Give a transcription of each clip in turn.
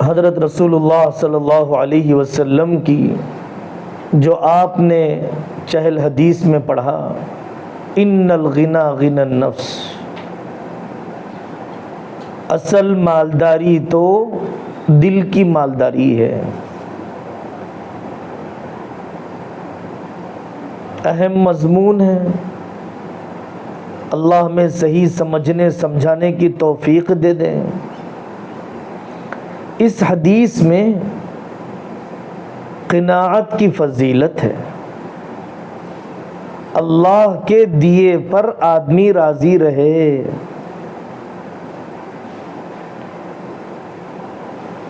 حضرت رسول اللہ صلی اللہ علیہ وسلم کی جو آپ نے چہل حدیث میں پڑھا، ان الغنا غنی النفس، اصل مالداری تو دل کی مالداری ہے۔ اہم مضمون ہے، اللہ ہمیں صحیح سمجھنے سمجھانے کی توفیق دے دیں۔ اس حدیث میں قناعت کی فضیلت ہے، اللہ کے دیے پر آدمی راضی رہے۔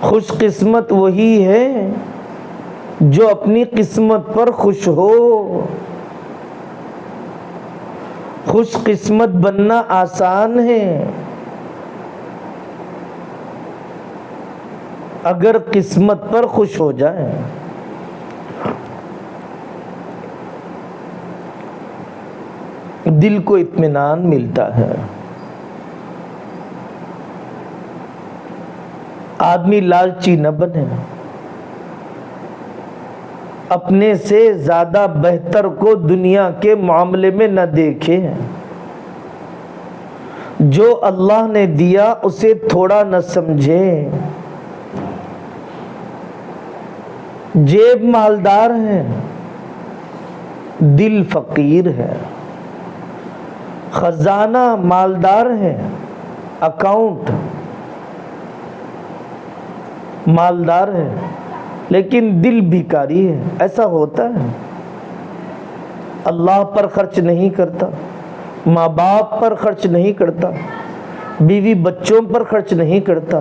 خوش قسمت وہی ہے جو اپنی قسمت پر خوش ہو۔ خوش قسمت بننا آسان ہے اگر قسمت پر خوش ہو جائے۔ دل کو اطمینان ملتا ہے۔ آدمی لالچی نہ بنے، اپنے سے زیادہ بہتر کو دنیا کے معاملے میں نہ دیکھے۔ جو اللہ نے دیا اسے تھوڑا نہ سمجھے۔ جیب مالدار ہے، دل فقیر ہے۔ خزانہ مالدار ہے، اکاؤنٹ مالدار ہے لیکن دل بھکاری ہے۔ ایسا ہوتا ہے۔ اللہ پر خرچ نہیں کرتا، ماں باپ پر خرچ نہیں کرتا، بیوی بچوں پر خرچ نہیں کرتا،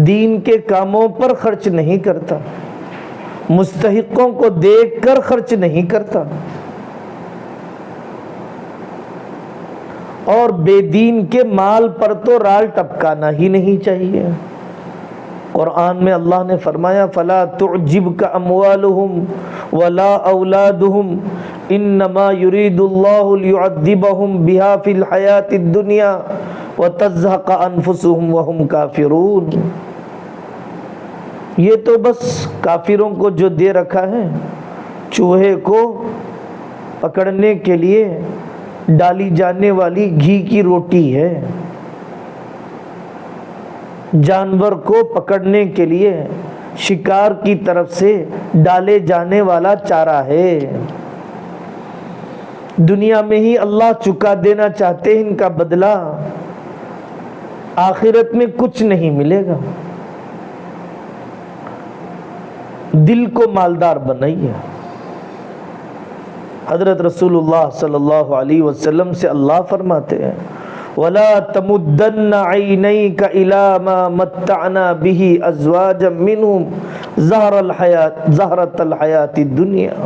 دین کے کاموں پر خرچ نہیں کرتا، مستحقوں کو دیکھ کر خرچ نہیں کرتا، اور بے دین کے مال پر تو رال ٹپکانا ہی نہیں چاہیے۔ قرآن میں اللہ نے فرمایا فَلَا تُعْجِبْكَ أَمْوَالُهُمْ وَلَا أَوْلَادُهُمْ إِنَّمَا يُرِيدُ اللَّهُ لِيُعَذِّبَهُمْ بِهَا فِي الْحَيَاةِ الدُّنْيَا وَتَزْهَقَ أَنفُسُهُمْ وَهُمْ كَافِرُونَ۔ یہ تو بس کافروں کو جو دے رکھا ہے، چوہے کو پکڑنے کے لیے ڈالی جانے والی گھی کی روٹی ہے، جانور کو پکڑنے کے لیے شکار کی طرف سے ڈالے جانے والا چارہ ہے۔ دنیا میں ہی اللہ چکا دینا چاہتے ہیں ان کا بدلہ، آخرت میں کچھ نہیں ملے گا۔ دل کو مالدار بنائیے۔ حضرت رسول اللہ صلی اللہ علیہ وسلم سے اللہ فرماتے ہیں وَلَا تَمُدَّنَّ عَيْنَيْكَ إِلَى مَا مَتَّعْنَا بِهِ أَزْوَاجًا مِّنْهُمْ زَهْرَةَ الْحَيَاةِ الدُّنْيَا۔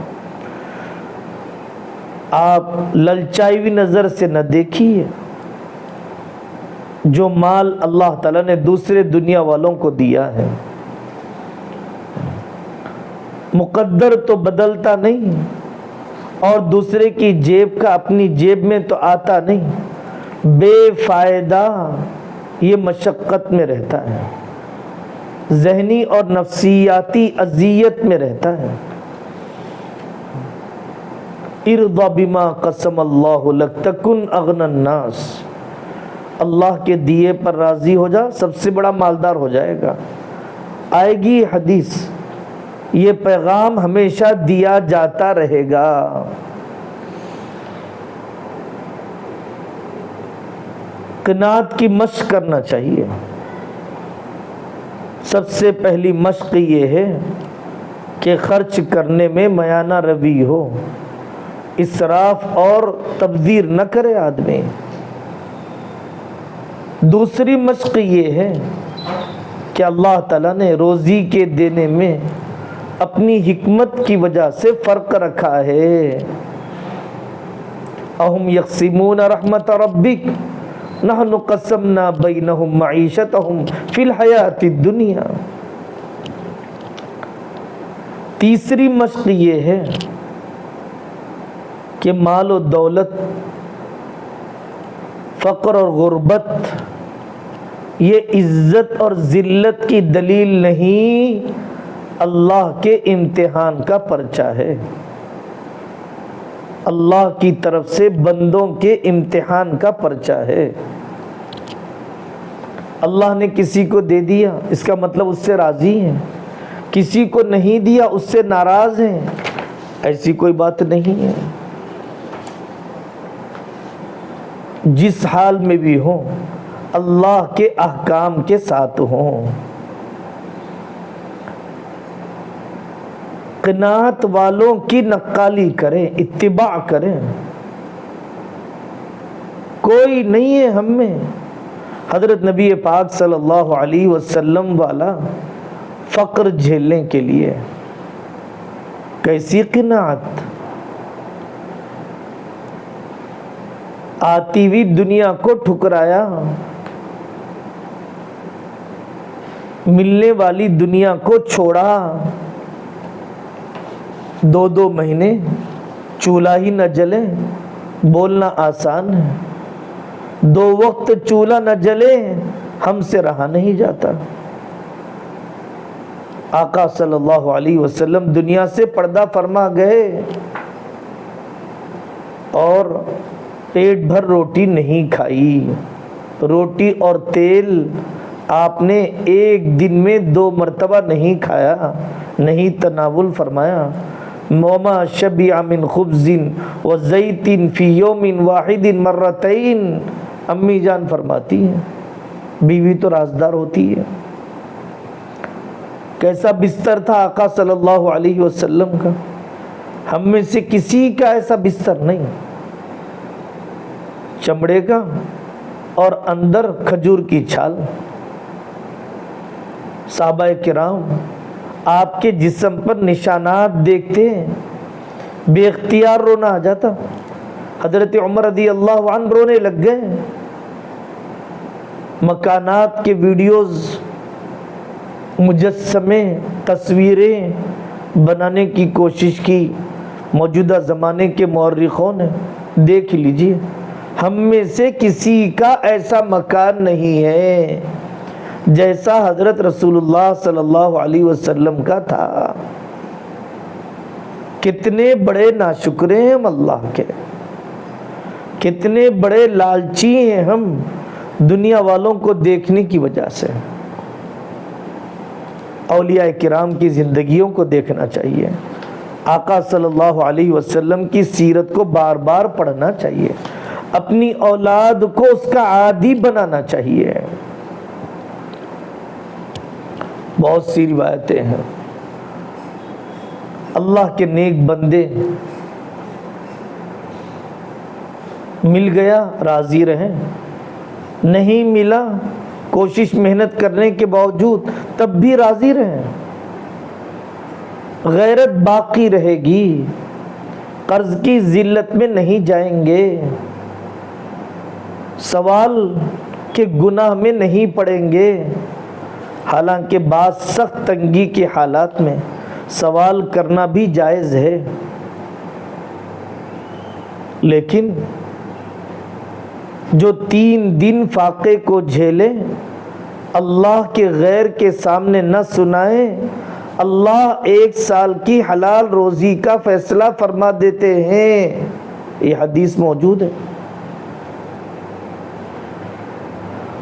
آپ للچائی ہوئی نظر سے نہ دیکھیے جو مال اللہ تعالیٰ نے دوسرے دنیا والوں کو دیا ہے۔ مقدر تو بدلتا نہیں، اور دوسرے کی جیب کا اپنی جیب میں تو آتا نہیں، بے فائدہ یہ مشقت میں رہتا ہے، ذہنی اور نفسیاتی اذیت میں رہتا ہے۔ ارض بما قسم اللہ لک تکن اغنی الناس، اللہ کے دیے پر راضی ہو جا، سب سے بڑا مالدار ہو جائے گا۔ آئے گی حدیث، یہ پیغام ہمیشہ دیا جاتا رہے گا۔ قناعت کی مشق کرنا چاہیے۔ سب سے پہلی مشق یہ ہے کہ خرچ کرنے میں میانہ روی ہو، اسراف اور تبذیر نہ کرے آدمی۔ دوسری مشق یہ ہے کہ اللہ تعالیٰ نے روزی کے دینے میں اپنی حکمت کی وجہ سے فرق رکھا ہے۔ اَهُمْ يَقْسِمُونَ رَحْمَةَ رَبِّكَ نحن قسمنا بینہم معیشتہم فی الحیاۃ الدنیا۔ تیسری مشق یہ ہے کہ مال و دولت، فقر اور غربت یہ عزت اور ذلت کی دلیل نہیں، اللہ کے امتحان کا پرچہ ہے، اللہ کی طرف سے بندوں کے امتحان کا پرچہ ہے۔ اللہ نے کسی کو دے دیا اس کا مطلب اس سے راضی ہیں، کسی کو نہیں دیا اس سے ناراض ہیں، ایسی کوئی بات نہیں ہے۔ جس حال میں بھی ہوں اللہ کے احکام کے ساتھ ہوں۔ قناعت والوں کی نقالی کریں، اتباع کریں۔ کوئی نہیں ہے ہم میں حضرت نبی پاک صلی اللہ علیہ وسلم والا فقر جھیلنے کے لیے۔ کیسی قناعت؟ آتی ہوئی دنیا کو ٹھکرایا، ملنے والی دنیا کو چھوڑا، 2 مہینے چولہا ہی نہ جلے، بولنا آسان ہے، 2 وقت چولہا نہ جلے ہم سے رہا نہیں جاتا۔ آقا صلی اللہ علیہ وسلم دنیا سے پردہ فرما گئے اور پیٹ بھر روٹی نہیں کھائی۔ روٹی اور تیل آپ نے ایک دن میں 2 مرتبہ نہیں کھایا، نہیں تناول فرمایا۔ وما شبع من خبز وزیت فی یوم واحد مرتین، امی جان فرماتی ہیں۔ بیوی تو رازدار ہوتی ہے۔ کیسا بستر تھا آقا صلی اللہ علیہ وسلم کا؟ ہم میں سے کسی کا ایسا بستر نہیں، چمڑے کا اور اندر کھجور کی چھال۔ صحابہ کرام آپ کے جسم پر نشانات دیکھتے ہیں، بے اختیار رونا آ جاتا۔ حضرت عمر رضی اللہ عنہ رونے لگ گئے۔ مکانات کے ویڈیوز، مجسمے، تصویریں بنانے کی کوشش کی موجودہ زمانے کے مورخوں نے، دیکھ لیجئے ہم میں سے کسی کا ایسا مکان نہیں ہے جیسا حضرت رسول اللہ صلی اللہ علیہ وسلم کا تھا۔ کتنے بڑے ناشکرے ہیں ہم اللہ کے، کتنے بڑے لالچی ہیں ہم دنیا والوں کو دیکھنے کی وجہ سے۔ اولیاء کرام کی زندگیوں کو دیکھنا چاہیے، آقا صلی اللہ علیہ وسلم کی سیرت کو بار بار پڑھنا چاہیے، اپنی اولاد کو اس کا عادی بنانا چاہیے۔ بہت سی روایتیں ہیں، اللہ کے نیک بندے مل گیا راضی رہیں، نہیں ملا کوشش محنت کرنے کے باوجود تب بھی راضی رہیں۔ غیرت باقی رہے گی، قرض کی ذلت میں نہیں جائیں گے، سوال کے گناہ میں نہیں پڑیں گے۔ حالانکہ بعض سخت تنگی کے حالات میں سوال کرنا بھی جائز ہے، لیکن جو 3 دن فاقے کو جھیلے، اللہ کے غیر کے سامنے نہ سنائے، اللہ 1 سال کی حلال روزی کا فیصلہ فرما دیتے ہیں۔ یہ حدیث موجود ہے،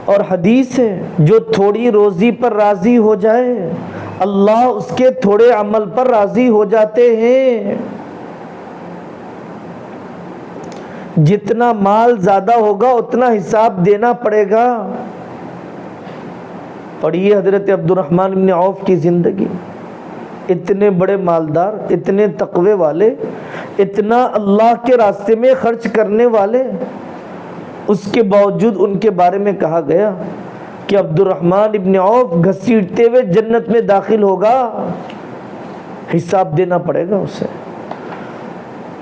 اور حدیث ہے جو تھوڑی روزی پر راضی ہو جائے اللہ اس کے تھوڑے عمل پر راضی ہو جاتے ہیں۔ جتنا مال زیادہ ہوگا اتنا حساب دینا پڑے گا۔ پڑھیے حضرت عبد الرحمن بن عوف کی زندگی، اتنے بڑے مالدار، اتنے تقوی والے، اتنا اللہ کے راستے میں خرچ کرنے والے، اس کے باوجود ان کے بارے میں کہا گیا کہ عبد الرحمن ابن عوف گھسیٹتے ہوئے جنت میں داخل ہوگا، حساب دینا پڑے گا اسے۔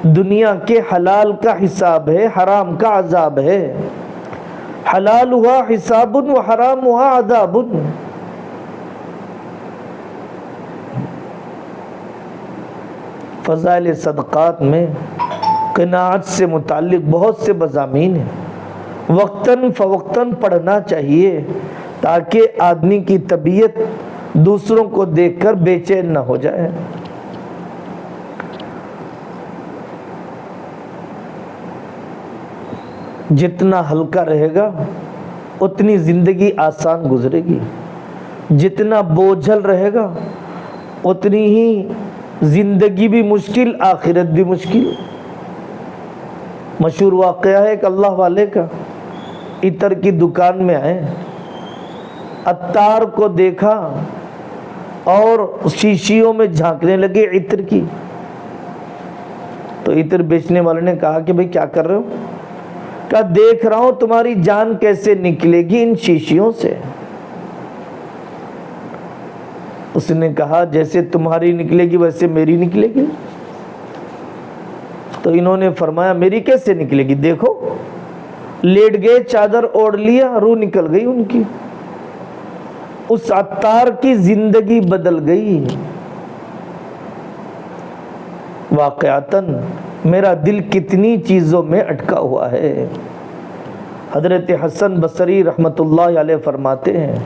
دنیا کے حلال کا حساب ہے، حرام کا عذاب ہے۔ حلال ہوا حساب و حرام ہوا عذاب۔ فضائل صدقات میں قناعت سے متعلق بہت سے مضامین ہیں، وقتاً فوقتاً پڑھنا چاہیے تاکہ آدمی کی طبیعت دوسروں کو دیکھ کر بے چین نہ ہو جائے۔ جتنا ہلکا رہے گا اتنی زندگی آسان گزرے گی، جتنا بوجھل رہے گا اتنی ہی زندگی بھی مشکل، آخرت بھی مشکل۔ مشہور واقعہ ہے ایک اللہ والے کا، عطر کی دکان میں آئے، عطار کو دیکھا اور شیشیوں میں جھانکنے لگے عطر کی۔ تو عطر بیچنے والے نے کہا کہ بھئی کیا کر رہے ہو؟ کہا دیکھ رہا ہوں تمہاری جان کیسے نکلے گی ان شیشیوں سے۔ اس نے کہا جیسے تمہاری نکلے گی ویسے میری نکلے گی۔ تو انہوں نے فرمایا میری کیسے نکلے گی؟ دیکھو، لیٹ گئے، چادر اوڑھ لیا، روح نکل گئی ان کی۔ اس عطار کی زندگی بدل گئی۔ واقعتاً میرا دل کتنی چیزوں میں اٹکا ہوا ہے۔ حضرت حسن بصری رحمت اللہ علیہ فرماتے ہیں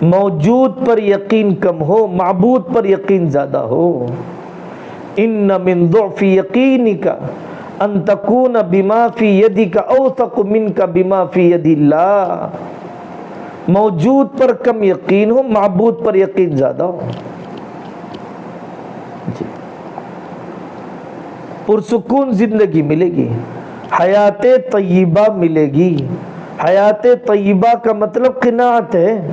موجود پر یقین کم ہو، معبود پر یقین زیادہ ہو۔ ان من ضعف یقینک ان تکون بما فی یدک اوثق منک بما فی ید اللہ۔ موجود پر کم یقین ہو، معبود پر یقین زیادہ ہو۔ پرسکون زندگی ملے گی، حیات طیبہ ملے گی۔ حیات طیبہ کا مطلب قناعت ہے۔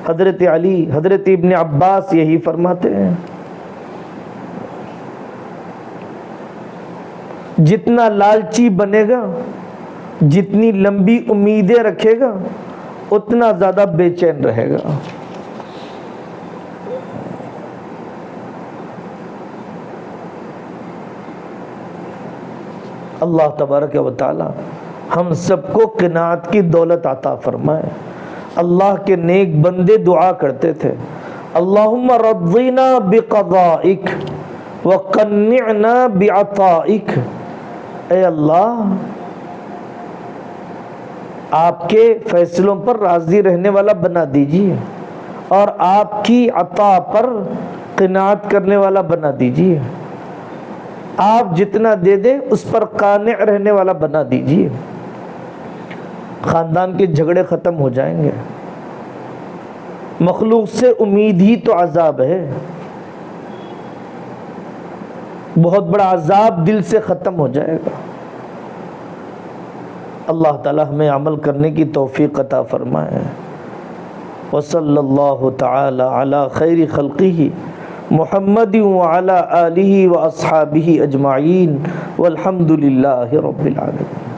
حضرت علی، حضرت ابن عباس یہی فرماتے ہیں جتنا لالچی بنے گا، جتنی لمبی امیدیں رکھے گا، اتنا زیادہ بے چین رہے گا۔ اللہ تبارک و تعالی ہم سب کو قناعت کی دولت عطا فرمائے۔ اللہ کے نیک بندے دعا کرتے تھے اللہم رضینا بقضائک وقنعنا بعطائک۔ اے اللہ، آپ کے فیصلوں پر راضی رہنے والا بنا دیجیے اور آپ کی عطا پر قناعت کرنے والا بنا دیجیے۔ آپ جتنا دے دیں اس پر قانع رہنے والا بنا دیجیے۔ خاندان کے جھگڑے ختم ہو جائیں گے۔ مخلوق سے امید ہی تو عذاب ہے۔ بہت بڑا عذاب دل سے ختم ہو جائے گا۔ اللہ تعالی ہمیں عمل کرنے کی توفیق عطا فرمائے۔ وصلی اللہ تعالی علی خیر خلقہ محمد وعلی آلہ واصحابہ اجمعین والحمد للہ رب العالمین۔